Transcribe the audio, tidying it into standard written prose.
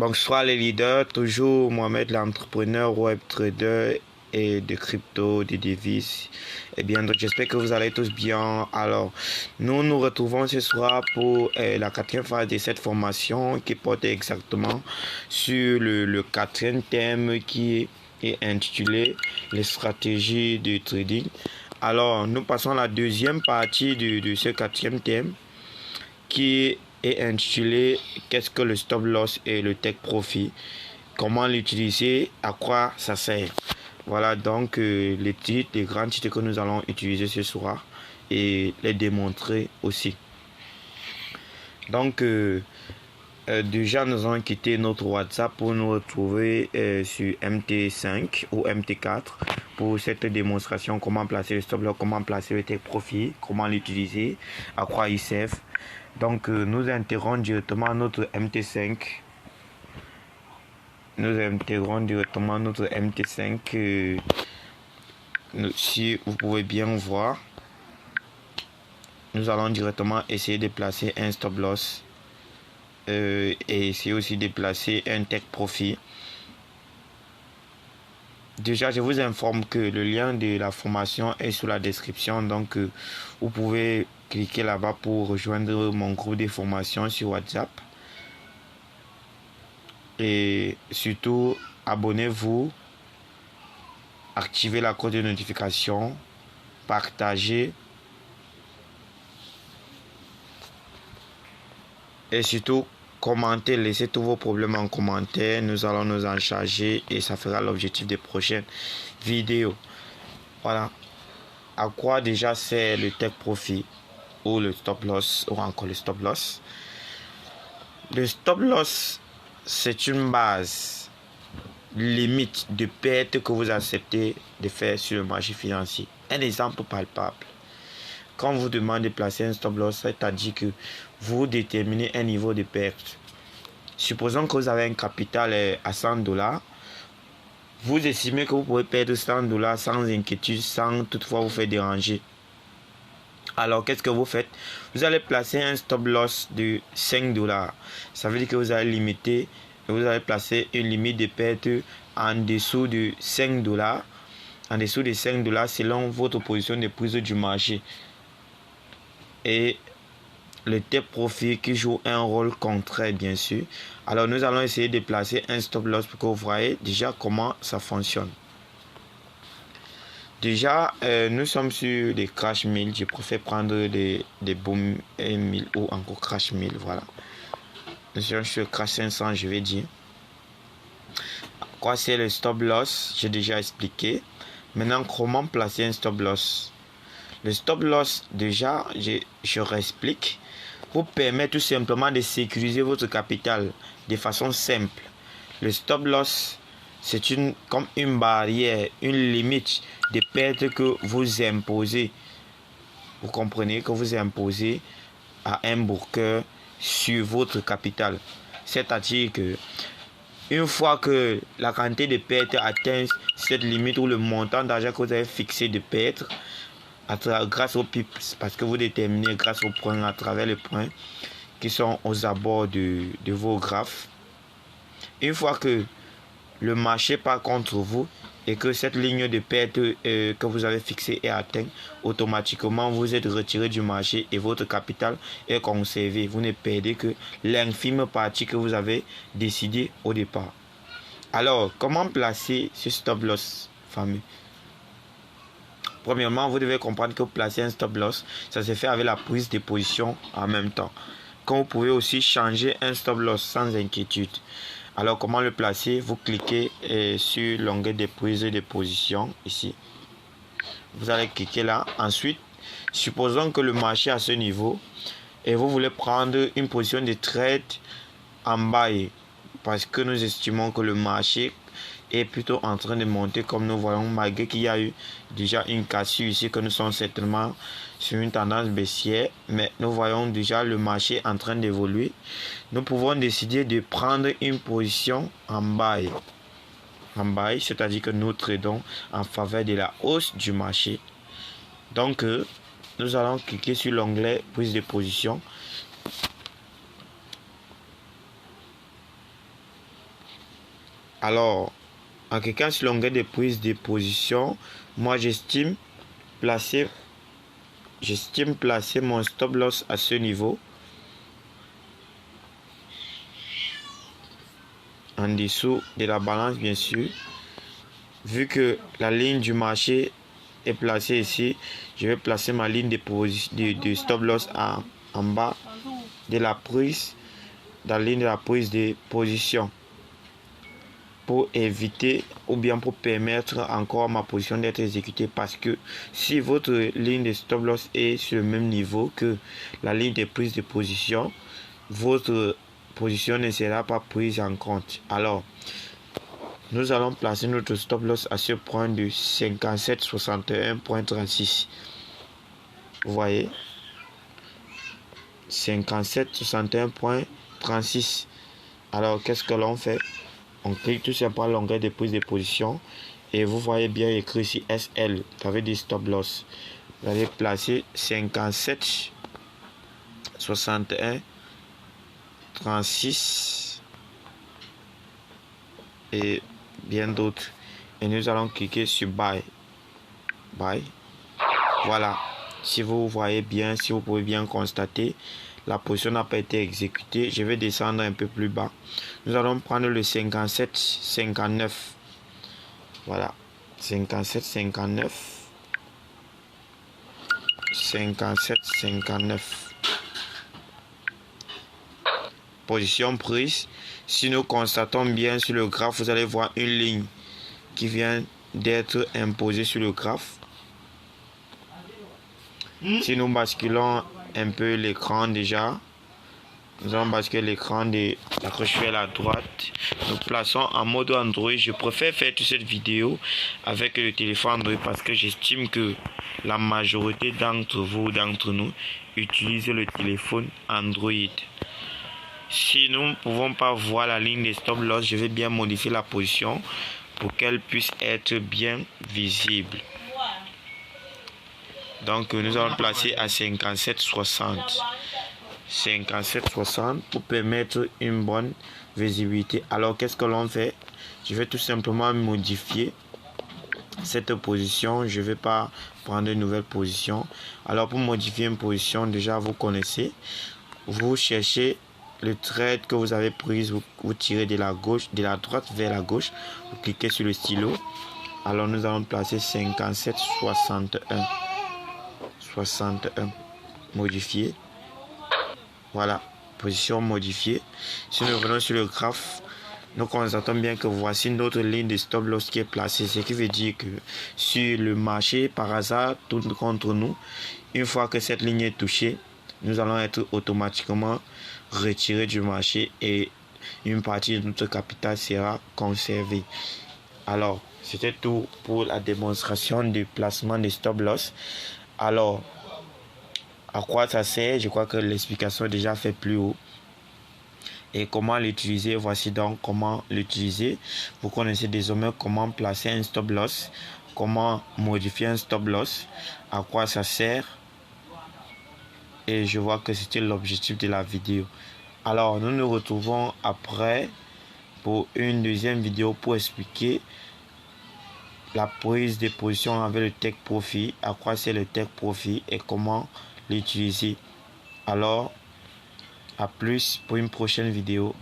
Donc, soit les leaders, toujours Mohamed l'entrepreneur, web trader et de crypto, de devises et bien d'autres. J'espère que vous allez tous bien. Alors, nous nous retrouvons ce soir pour la quatrième phase de cette formation qui porte exactement sur le quatrième thème qui est intitulé les stratégies de trading. Alors, nous passons à la deuxième partie de ce quatrième thème qui est intitulé qu'est-ce que le stop loss et le take profit, comment l'utiliser, à quoi ça sert. Voilà donc les titres, les grands titres que nous allons utiliser ce soir et les démontrer aussi. Donc déjà nous avons quitté notre WhatsApp pour nous retrouver sur MT5 ou MT4 pour cette démonstration, comment placer le stop loss, comment placer le take profit, comment l'utiliser, à quoi il sert. Donc nous intégrons directement notre MT5. Nous intégrons directement notre MT5. Si vous pouvez bien voir, nous allons directement essayer de placer un stop loss et essayer aussi de placer un take profit. Déjà, je vous informe que le lien de la formation est sous la description, donc vous pouvez cliquer là-bas pour rejoindre mon groupe de formation sur WhatsApp. Et surtout, abonnez-vous, activez la cloche de notification, partagez et surtout commentez, laissez tous vos problèmes en commentaire. Nous allons nous en charger et ça fera l'objectif des prochaines vidéos. Voilà. À quoi déjà c'est le take profit ou le stop loss ou encore le stop loss? Le stop loss, c'est une base limite de perte que vous acceptez de faire sur le marché financier. Un exemple palpable. Quand vous demandez de placer un stop loss, c'est-à-dire que vous déterminez un niveau de perte. Supposons que vous avez un capital à $100. Vous estimez que vous pouvez perdre $100 sans inquiétude, sans toutefois vous faire déranger. Alors, qu'est-ce que vous faites? Vous allez placer un stop loss de $5. Ça veut dire que vous allez limiter, vous allez placer une limite de perte en dessous de $5. En dessous de $5 selon votre position de prise du marché. Et le take profit qui joue un rôle contraire, bien sûr. Alors, nous allons essayer de placer un stop loss pour que vous voyez déjà comment ça fonctionne. Déjà, nous sommes sur des crash 1000. Je préfère prendre des boom 1000 ou encore crash 1000. Voilà. Nous sommes sur crash 500, je vais dire. Quoi c'est le stop loss? J'ai déjà expliqué. Maintenant, comment placer un stop loss? Le stop loss, déjà, je réexplique. Vous permet tout simplement de sécuriser votre capital de façon simple. Le stop loss, c'est comme une barrière, une limite de perte que vous imposez. Vous comprenez que vous imposez à un broker sur votre capital. C'est-à-dire que une fois que la quantité de perte atteint cette limite ou le montant d'argent que vous avez fixé de perte, grâce aux pips, parce que vous déterminez grâce aux points, à travers les points qui sont aux abords de vos graphes. Une fois que le marché part contre vous et que cette ligne de perte que vous avez fixée est atteinte, automatiquement vous êtes retiré du marché et votre capital est conservé. Vous ne perdez que l'infime partie que vous avez décidé au départ. Alors, comment placer ce stop loss fameux? Premièrement, vous devez comprendre que placer un stop loss, ça se fait avec la prise de position en même temps. Quand vous pouvez aussi changer un stop loss sans inquiétude. Alors, comment le placer? Vous cliquez sur l'onglet de prise de position ici. Vous allez cliquer là. Ensuite, supposons que le marché est à ce niveau et vous voulez prendre une position de trade en buy parce que nous estimons que le marché est plutôt en train de monter comme nous voyons, malgré qu'il y a eu déjà une cassure ici, que nous sommes certainement sur une tendance baissière, mais nous voyons déjà le marché en train d'évoluer. Nous pouvons décider de prendre une position en buy, c'est-à-dire que nous tradons en faveur de la hausse du marché. Donc nous allons cliquer sur l'onglet prise de position. Alors, en cliquant sur l'onglet de prise de position, moi j'estime placer mon stop loss à ce niveau, en dessous de la balance bien sûr. Vu que la ligne du marché est placée ici, je vais placer ma ligne de stop loss en bas de la prise, dans la ligne de la prise de position, pour éviter ou bien pour permettre encore ma position d'être exécutée. Parce que si votre ligne de stop loss est sur le même niveau que la ligne de prise de position, votre position ne sera pas prise en compte. Alors, nous allons placer notre stop loss à ce point de 57,61.36. Vous voyez, 57,61.36. Alors, qu'est-ce que l'on fait? On clique tout simplement l'onglet de prise de position et vous voyez bien écrit ici SL, ça veut dire stop loss. Vous allez placer 57,61.36 et bien d'autres. Et nous allons cliquer sur Buy. Voilà. Si vous voyez bien, si vous pouvez bien constater, la position n'a pas été exécutée. Je vais descendre un peu plus bas. Nous allons prendre le 57,59. Voilà. 57,59. 57,59. Position prise. Si nous constatons bien sur le graphe, vous allez voir une ligne qui vient d'être imposée sur le graphe. Si nous basculons un peu l'écran déjà, nous allons basculer l'écran de la gauche vers la droite. Nous plaçons en mode Android. Je préfère faire toute cette vidéo avec le téléphone Android parce que j'estime que la majorité d'entre vous, d'entre nous, utilisent le téléphone Android. Si nous ne pouvons pas voir la ligne de stop loss, je vais bien modifier la position pour qu'elle puisse être bien visible. Donc nous allons placer à 57,60. 57,60 pour permettre une bonne visibilité. Alors qu'est-ce que l'on fait? Je vais tout simplement modifier cette position. Je ne vais pas prendre une nouvelle position. Alors pour modifier une position, déjà vous connaissez. Vous cherchez le trade que vous avez pris, vous tirez de la droite vers la gauche. Vous cliquez sur le stylo. Alors nous allons placer 57,61. 61 modifié. Voilà, position modifiée. Si nous revenons sur le graphe, nous constatons bien que voici notre ligne de stop loss qui est placée. Ce qui veut dire que sur le marché, par hasard, tourne contre nous. Une fois que cette ligne est touchée, nous allons être automatiquement retirés du marché et une partie de notre capital sera conservée. Alors, c'était tout pour la démonstration du placement des stop loss. Alors, à quoi ça sert? Je crois que l'explication est déjà faite plus haut. Et comment l'utiliser? Voici donc comment l'utiliser. Vous connaissez désormais comment placer un stop loss, comment modifier un stop loss, à quoi ça sert. Et je vois que c'était l'objectif de la vidéo. Alors, nous nous retrouvons après pour une deuxième vidéo pour expliquer la prise de position avec le Take Profit, à quoi c'est le Take Profit et comment l'utiliser. Alors, à plus pour une prochaine vidéo.